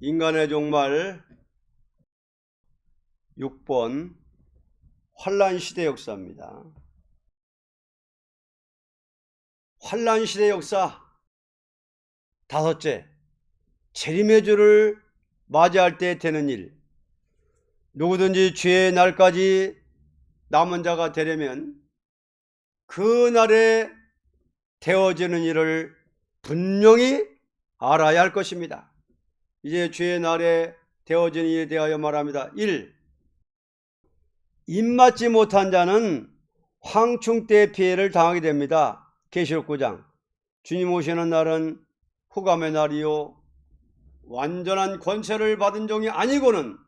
인간의 종말 6번 환란시대 역사입니다. 환란시대 역사 다섯째, 재림의 주를 맞이할 때 되는 일. 누구든지 죄의 날까지 남은 자가 되려면 그 날에 되어지는 일을 분명히 알아야 할 것입니다. 이제 죄의 날에 되어지는 일에 대하여 말합니다. 1. 입맞지 못한 자는 황충 때 피해를 당하게 됩니다. 계시록 9장. 주님 오시는 날은 후감의 날이요 완전한 권세를 받은 종이 아니고는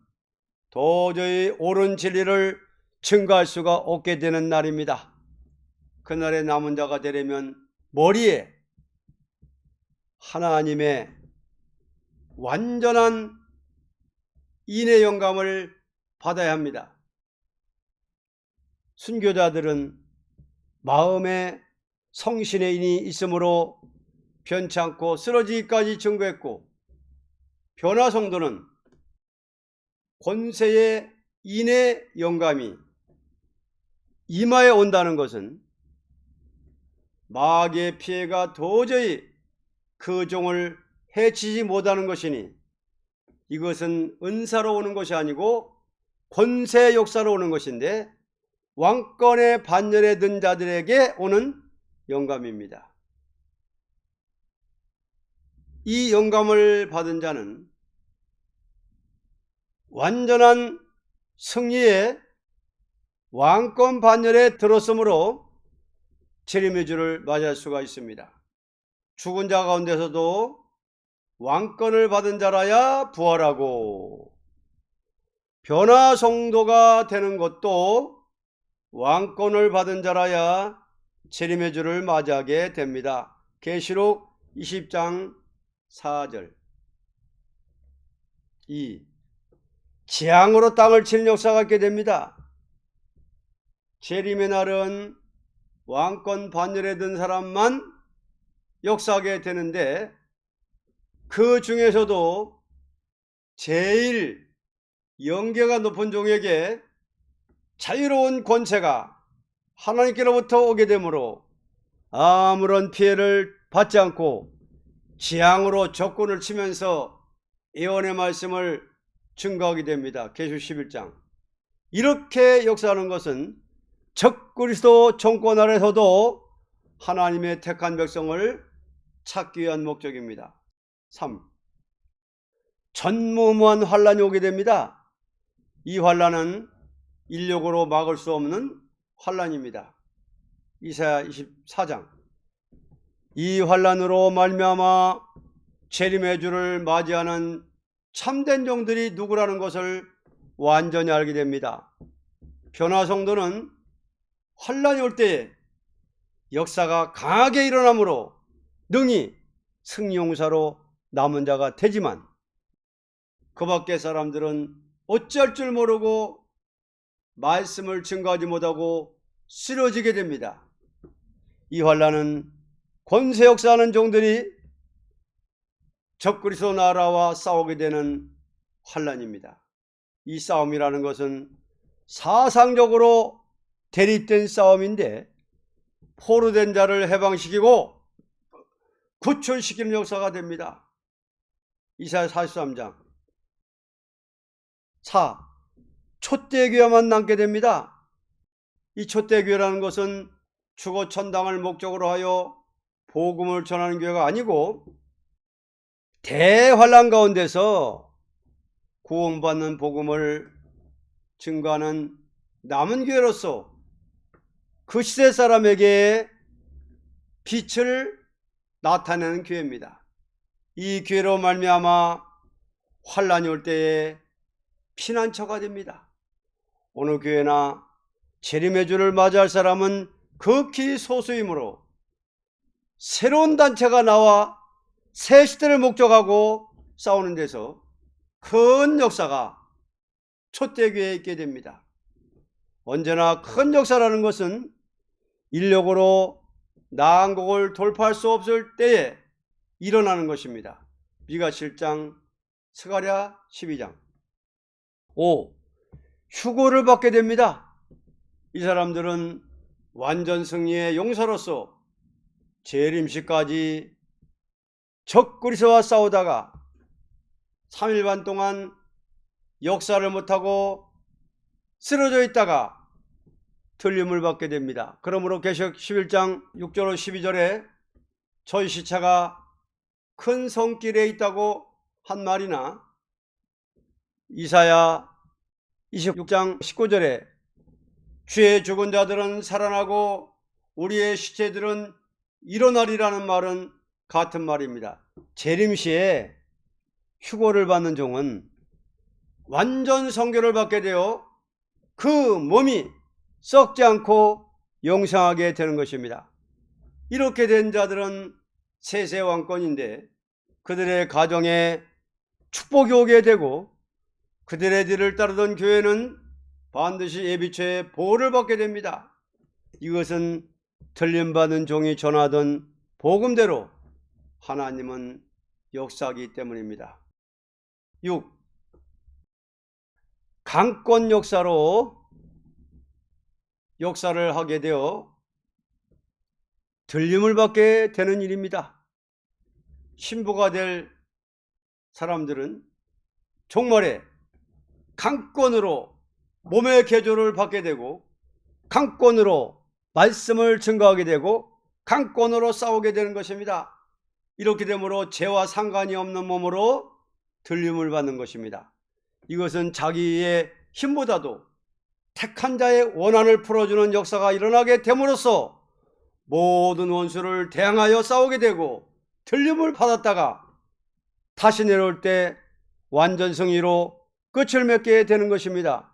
도저히 옳은 진리를 증거할 수가 없게 되는 날입니다. 그날에 남은 자가 되려면 머리에 하나님의 완전한 인의 영감을 받아야 합니다. 순교자들은 마음에 성신의 인이 있으므로 변치 않고 쓰러지기까지 증거했고, 변화성도는 권세의 인의 영감이 이마에 온다는 것은 마귀의 피해가 도저히 그 종을 해치지 못하는 것이니, 이것은 은사로 오는 것이 아니고 권세 역사로 오는 것인데 왕권의 반열에 든 자들에게 오는 영감입니다. 이 영감을 받은 자는 완전한 승리의 왕권 반열에 들었으므로 재림의 주를 맞이할 수가 있습니다. 죽은 자 가운데서도 왕권을 받은 자라야 부활하고, 변화 성도가 되는 것도 왕권을 받은 자라야 재림의 주를 맞이하게 됩니다. 계시록 20장 4절. 2. 재앙으로 땅을 치는 역사가 있게 됩니다. 재림의 날은 왕권 반열에 든 사람만 역사하게 되는데, 그 중에서도 제일 영계가 높은 종에게 자유로운 권세가 하나님께로부터 오게 되므로 아무런 피해를 받지 않고 재앙으로 적군을 치면서 예언의 말씀을 증거하게 됩니다. 계시록 11장. 이렇게 역사하는 것은 적그리스도 정권 아래서도 하나님의 택한 백성을 찾기 위한 목적입니다. 3. 전무후무한 환란이 오게 됩니다. 이 환란은 인력으로 막을 수 없는 환란입니다. 이사야 24장. 이 환란으로 말미암아 재림의 주를 맞이하는 참된 종들이 누구라는 것을 완전히 알게 됩니다. 변화 성도는 환란이 올 때에 역사가 강하게 일어나므로 능히 승용사로 남은 자가 되지만, 그 밖의 사람들은 어찌할 줄 모르고 말씀을 증거하지 못하고 쓰러지게 됩니다. 이 환란은 권세 역사하는 종들이 적그리스도 나라와 싸우게 되는 환란입니다. 이 싸움이라는 것은 사상적으로 대립된 싸움인데, 포로된 자를 해방시키고 구출시키는 역사가 됩니다. 이사야 43장. 4. 촛대교회만 남게 됩니다. 이 촛대교회라는 것은 주거 천당을 목적으로 하여 복음을 전하는 교회가 아니고, 대환란 가운데서 구원받는 복음을 증거하는 남은 교회로서 그 시대 사람에게 빛을 나타내는 교회입니다. 이 교회로 말미암아 환란이 올 때에 피난처가 됩니다. 어느 교회나 재림의 주를 맞이할 사람은 극히 소수이므로 새로운 단체가 나와 새 시대를 목적하고 싸우는 데서 큰 역사가 촛대교회에 있게 됩니다. 언제나 큰 역사라는 것은 인력으로 난국을 돌파할 수 없을 때에 일어나는 것입니다. 미가 7장 스가랴 12장. 5. 휴고를 받게 됩니다. 이 사람들은 완전 승리의 용사로서 재림시까지 적그리스도와 싸우다가 3일 반 동안 역사를 못하고 쓰러져 있다가 틀림을 받게 됩니다. 그러므로 계시록 11장 6절로 12절에 저희 시체가 큰 성길에 있다고 한 말이나 이사야 26장 19절에 주의 죽은 자들은 살아나고 우리의 시체들은 일어나리라는 말은 같은 말입니다. 재림시에 휴고를 받는 종은 완전 성결을 받게 되어 그 몸이 썩지 않고 영생하게 되는 것입니다. 이렇게 된 자들은 세세왕권인데 그들의 가정에 축복이 오게 되고 그들의 뒤를 따르던 교회는 반드시 예비처의 보호를 받게 됩니다. 이것은 틀림받은 종이 전하던 복음대로 하나님은 역사하기 때문입니다. 6. 강권 역사로 역사를 하게 되어 들림을 받게 되는 일입니다. 신부가 될 사람들은 종말에 강권으로 몸의 개조를 받게 되고 강권으로 말씀을 증거하게 되고 강권으로 싸우게 되는 것입니다. 이렇게 되므로 죄와 상관이 없는 몸으로 들림을 받는 것입니다. 이것은 자기의 힘보다도 택한 자의 원한을 풀어주는 역사가 일어나게 됨으로써 모든 원수를 대항하여 싸우게 되고 들림을 받았다가 다시 내려올 때 완전 승리로 끝을 맺게 되는 것입니다.